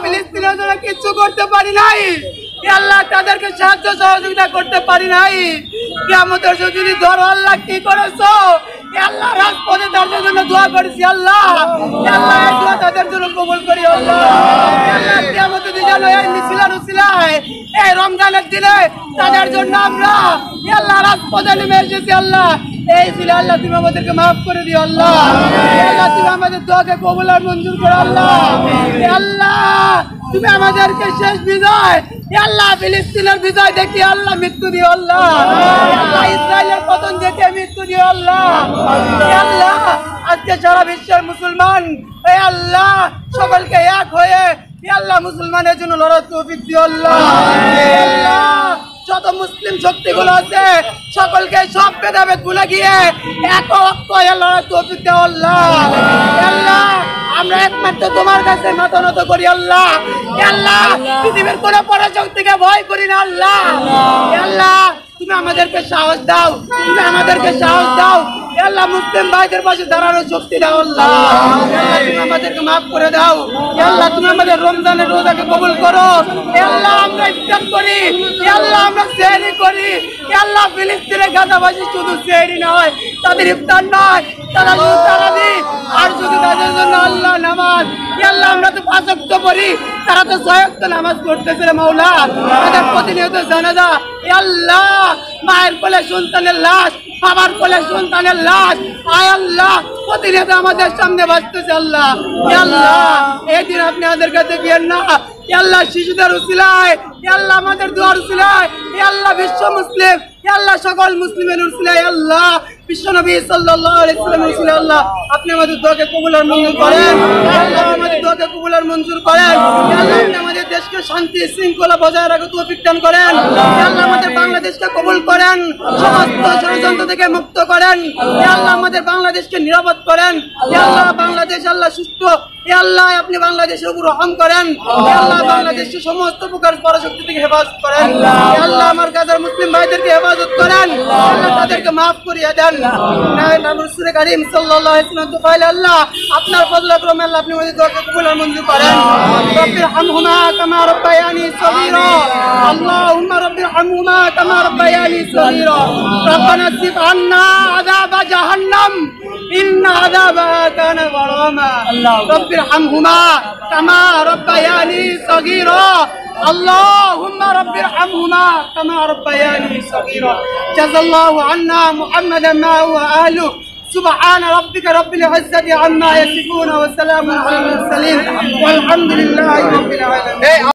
ফিলিস্তিনের জন্য কিছু করতে পারি নাই, আল্লাহ তাদেরকে সাহায্য সহযোগিতা করতে পারি নাই। কিয়ামতের যদি ধরো আল্লাহ কি করেছো, আল্লাহ রাজপথে তাদের জন্য দোয়া করেছি আল্লাহ, আল্লাহ এই দোয়া তাদের জন্য কবুল করি আল্লাহ। আল্লাহ কিয়ামতের দিন যেন এই মিছিলের উসিলায় এই রমজানের দিনে তাদের জন্য আমরা আল্লাহ রাজপথে নেমে এসেছি আল্লাহ। এই ছিল আল্লাহ, তুমি আমাদেরকে মাফ করে দিও আল্লাহ। আল্লাহ তুমি আমাদের দোয়াকে কবুল আর মঞ্জুর করো আল্লাহ। আল্লাহ তুমি আমাদেরকে শেষ বিজয় আল্লাহ ফিলিস্তিনের বিজয় দেখি আল্লাহ মৃত্যু দিও আল্লাহ, আল্লাহ ইসরায়েলের পতন দেখে মৃত্যু দিও আল্লাহ। আল্লাহ আজকে সারা বিশ্বের মুসলমান আল্লাহ সকলকে এক হয়ে আল্লাহ মুসলমানের জন্য লড়ার তৌফিক দিও আল্লাহ। আল্লাহ যত মুসলিম শক্তিগুলো আছে সকলকে সব ভেদাভেদ ভুলে গিয়ে এক ঐক্য হয়ে লড়ার তৌফিক দাও আল্লাহ। আল্লাহ আমরা একমাত্র তোমার কাছে মাথা নত করি আল্লাহ। আল্লাহ পৃথিবীর কোন পরাশক্তিকে ভয় করি না আল্লাহ। আল্লাহ তুমি আমাদেরকে সাহস দাও, তুমি আমাদেরকে সাহস দাও আল্লাহ। মুসলিম ভাইদের পাশে দাঁড়ানোর শক্তি দাও আল্লাহ। তুমি আমাদেরকে মাফ করে দাও আল্লাহ। তুমি আমাদের রমজানের রোজাকে কবুল করো আল্লাহ। আমরা ইফতার করি আল্লাহ, আমরা সেহরি করি আল্লাহ। ফিলিস্তিনের গাজাবাসী শুধু সেহরি নয়, তাদের ইফতার নয়, তারা তারাবি আর যদি তাদের জন্য আল্লাহ নামাজ আল্লাহ। আমরা তো 5 ওয়াক্ত পড়ি, তারা তো 6 ওয়াক্ত নামাজ পড়তেছে মাওলা। তাদের প্রতিনিয়ত জানাজা আল্লাহ, মায়ের কোলে সন্তানের লাশ, বাবার কোলে সন্তানের লাশ আয় আল্লাহ প্রতিনিয়ত আমাদের সামনে বাঁচতেছে আল্লাহ। আল্লাহ এই দিন আপনি আমাদের কাছে গিয়েন না আল্লাহ। শিশুদের উসিলায় আল্লাহ, আমাদের দোয়ার উসিলায় আল্লাহ, বিশ্ব মুসলিম আল্লাহ, সকল মুসলিমের উসিলায় আল্লাহ, বিশ্বনবী সাল্লাল্লাহু আলাইহি ওয়াসাল্লামের উসিলায় আল্লাহ আপনি আমাদের দোয়াকে কবুল আর মঞ্জুর করেন আল্লাহ। আমাদের দোয়াকে কবুল আর মঞ্জুর করেন আল্লাহ। আপনি আমাদের দেশকে শান্তি শৃঙ্খলা বজায় রাখার তৌফিক দান করেন আল্লাহ। আমাদের বাংলাদেশকে কবুল করেন, সমস্ত ষড়যন্ত্র থেকে মুক্ত করেন আল্লাহ। আমাদের বাংলাদেশকে নিরাপদ করেন আল্লাহ। বাংলাদেশ আল্লাহ সুস্থ আল্লাহ, আপনি বাংলাদেশের উপর রহম করেন আল্লাহ। বাংলাদেশের সমস্ত প্রকার পরাশক্তি থেকে হেফাজত করেন আল্লাহ। আমার গাজার মুসলিম ভাইদেরকে হেফাজত করেন আল্লাহ, তাদেরকে মাফ করিয়ে দেন রাসূল কারীম সাল্লাল্লাহু আলাইহি ওয়াসাল্লাম তো পাইলে আল্লাহ আপনার ফজল করম আল্লাহ। আপনি আমাদের দোয়াকে কবুল আর মঞ্জুর করেন। রব্বিরহামহুমা কামা রাব্বায়ানি সগীরা, আল্লাহুম্মা রব্বিরহামহুমা কামা রাব্বায়ানি সগীরা। রব্বানা সিফ আন্না আযাবা জাহান্নাম ইন্না আযাবাহা কানা গরামা। রব্বিরহামহুমা কামা রাব্বায়ানি সগীরা, اللهم رب ارحمهما كما ربياني صغيرا. جزا الله عنا محمدا ما هو اهله. سبحان ربك رب العزة عما يصفون وسلام على المرسلين والحمد لله